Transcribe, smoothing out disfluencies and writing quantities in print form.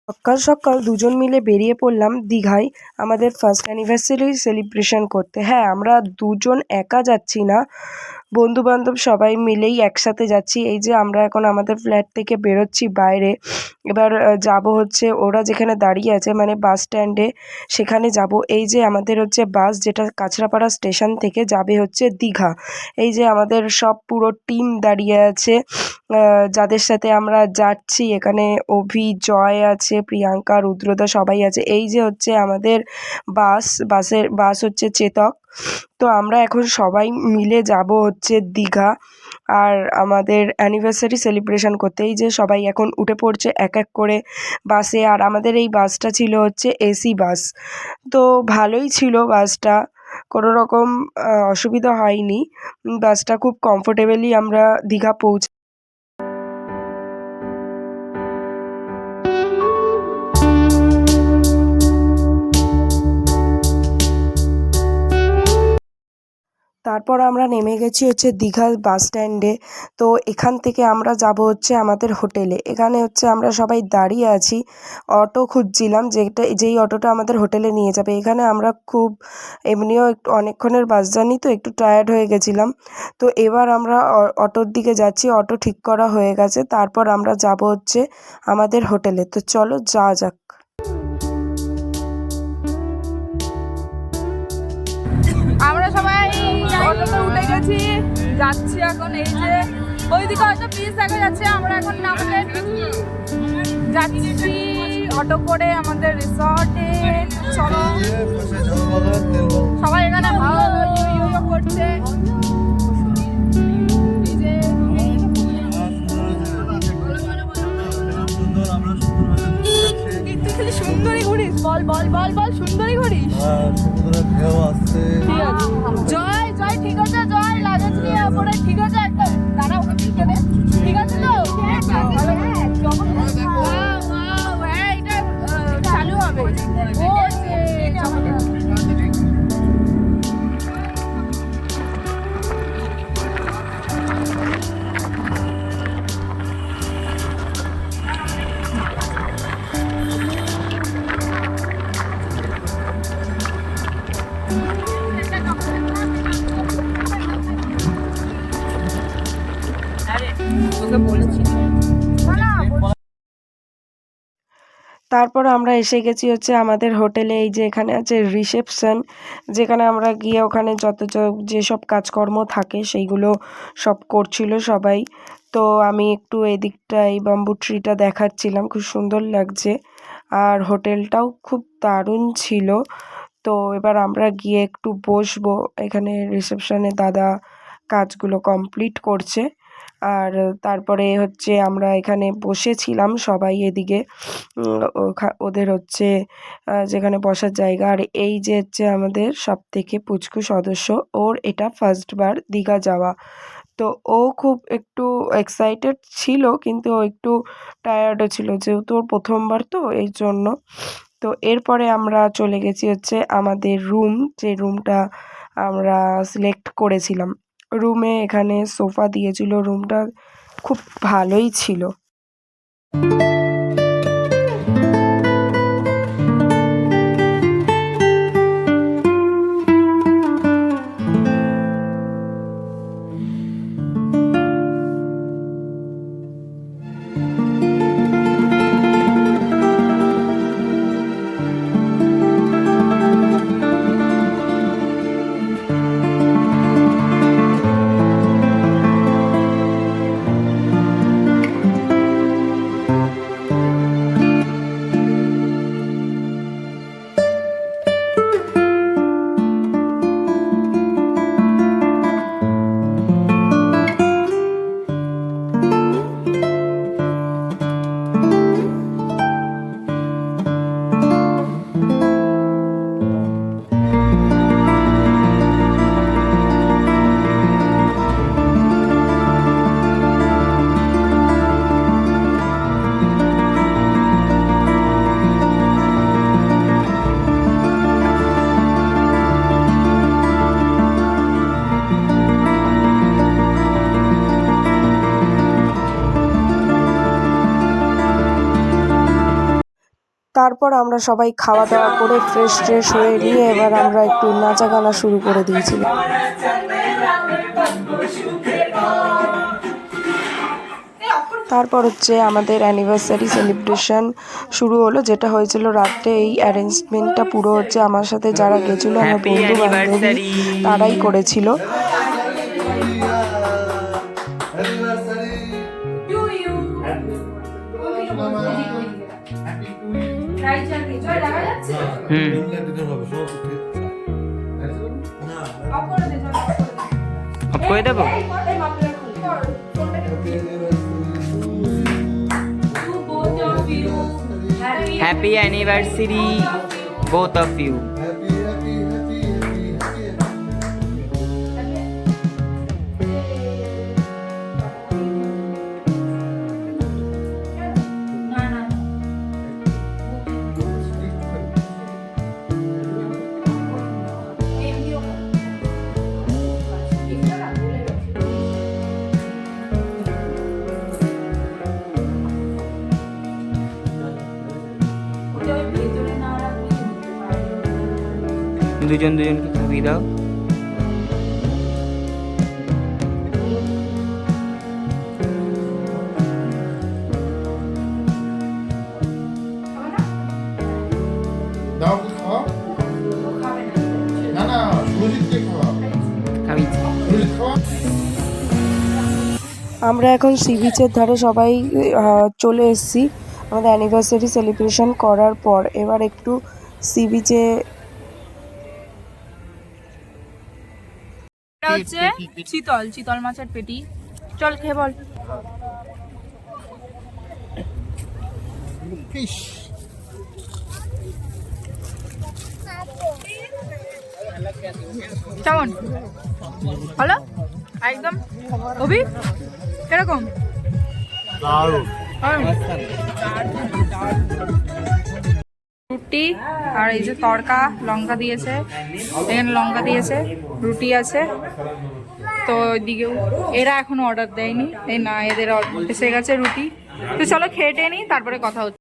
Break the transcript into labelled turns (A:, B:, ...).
A: সকাল সকাল দুজন মিলে বেরিয়ে পড়লাম দীঘায় আমাদের ফার্স্ট অ্যানিভার্সারি সেলিব্রেশন করতে। হ্যাঁ, আমরা দুজন একা যাচ্ছি না, বন্ধুবান্ধব সবাই মিলেই একসাথে যাচ্ছি। এই যে আমরা এখন আমাদের ফ্ল্যাট থেকে বেরোচ্ছি বাইরে। এবার যাব হচ্ছে ওরা যেখানে দাঁড়িয়ে আছে মানে বাস স্ট্যান্ডে, সেখানে যাব। এই যে আমাদের হচ্ছে বাস যেটা কাঁচরাপাড়া স্টেশন থেকে যাবে হচ্ছে দীঘা। এই যে আমাদের সব পুরো টিম দাঁড়িয়ে আছে, যাদের সাথে আমরা যাচ্ছি। এখানে অভি, জয় আছে, প্রিয়াঙ্কা, রুদ্রদা সবাই আছে। এই যে হচ্ছে আমাদের বাস হচ্ছে চেতক। তো আমরা এখন সবাই মিলে যাব হচ্ছে দীঘা আর আমাদের অ্যানিভার্সারি সেলিব্রেশন করতে। এই যে সবাই এখন উঠে পড়ছে এক এক করে বাসে। আর আমাদের এই বাসটা ছিল হচ্ছে এসি বাস। তো ভালোই ছিল বাসটা, কোনো রকম অসুবিধা হয়নি। বাসটা খুব কমফোর্টেবলি আমরা দীঘা তারপর আমরা নেমে গেছি হচ্ছে দীঘা বাস স্ট্যান্ডে। তো এখান থেকে আমরা যাব হচ্ছে আমাদের হোটেলে। এখানে হচ্ছে আমরা সবাই দাঁড়িয়ে আছি, অটো খুঁজছিলাম যেই অটোটা আমাদের হোটেলে নিয়ে যাবে। এখানে আমরা খুব এমনিও একটু অনেকক্ষণের বাস জার্নি, তো একটু টায়ার্ড হয়ে গেছিলাম। তো এবার আমরা অটোর দিকে যাচ্ছি, অটো ঠিক করা হয়ে গেছে। তারপর আমরা যাব হচ্ছে আমাদের হোটেলে। তো চলো যাওয়া যাক।
B: আমরা সবাই অটোতে উঠে গেছি, যাচ্ছি এখন। এই যে ওইদিকে হয়তো ব্রিজ দেখা যাচ্ছে, আমরা এখন নামতে যাচ্ছি অটো করে আমাদের রিসর্টে। চলো সবাই এখানে ভালো করছে। সুন্দরী ঘুরিস, বল বল বল বল, সুন্দরী ঘুরিস। জয় জয় ঠিক আছে, জয় লাগেজ নিয়ে পরে ঠিক আছে, একদম দাঁড়া ওকে ঠিক আছে তো। এটা চালু হবে।
A: তারপর আমরা এসে গেছি হচ্ছে আমাদের হোটেলে। এই যে এখানে আছে রিসেপশন, যেখানে আমরা গিয়ে ওখানে যেসব কাজকর্ম থাকে সেইগুলো সব করছিল সবাই। তো আমি একটু এদিকটা এই বাম্বু ট্রিটা দেখাচ্ছিলাম, খুব সুন্দর লাগছে। আর হোটেলটাও খুব দারুণ ছিল। তো এবার আমরা গিয়ে একটু বসবো। এখানে রিসেপশনে দাদা কাজগুলো কমপ্লিট করছে। আর তারপরে হচ্ছে আমরা এখানে বসেছিলাম সবাই এদিকে, ওদের হচ্ছে যেখানে বসার জায়গা। আর এই যে হচ্ছে আমাদের সব থেকে পুচকু সদস্য, ওর এটা ফার্স্টবার দীঘা যাওয়া। তো ও খুব একটু এক্সাইটেড ছিল, কিন্তু ও একটু টায়ার্ডও ছিল, যেহেতু ওর প্রথমবার তো এই জন্য। তো এরপরে আমরা চলে গেছি হচ্ছে আমাদের রুম, যে রুমটা আমরা সিলেক্ট করেছিলাম। রুমে এখানে সোফা দিয়েছিল, রুমটা খুব ভালোই ছিল। তারপর আমরা সবাই খাওয়া দাওয়া করে ফ্রেশ ট্রেশ হয়ে নিয়ে এবার আমরা একটু নাচা গানা শুরু করে দিয়েছিলাম। তারপর হচ্ছে আমাদের অ্যানিভার্সারি সেলিব্রেশন শুরু হলো, যেটা হয়েছিল রাত্রে। এই অ্যারেঞ্জমেন্টটা পুরো হচ্ছে আমার সাথে যারা গেছিলো, আমার বন্ধু বান্ধবী, তারাই করেছিল।
C: করে দেবো। Happy anniversary, both of you. দুজন দুজনকে ছবি দাও।
A: আমরা এখন সি বিচের ধারে সবাই চলে এসেছি আমাদের অ্যানিভার্সারি সেলিব্রেশন করার পর। এবার একটু সি বিচে
B: হচ্ছে চিতল মাছের পেটি। চল খেয়ে বল। কেমন? ভালো একদম। অভি কিরকম? রুটি আর এই যে তড়কা, লঙ্কা দিয়েছে, এখানে লঙ্কা দিয়েছে, রুটি আছে। তো ওইদিকেও এরা এখনো অর্ডার দেয়নি, এই না এদের এসে গেছে রুটি। তো চলো খেয়ে টেয়ে নিই, তারপরে কথা হচ্ছে।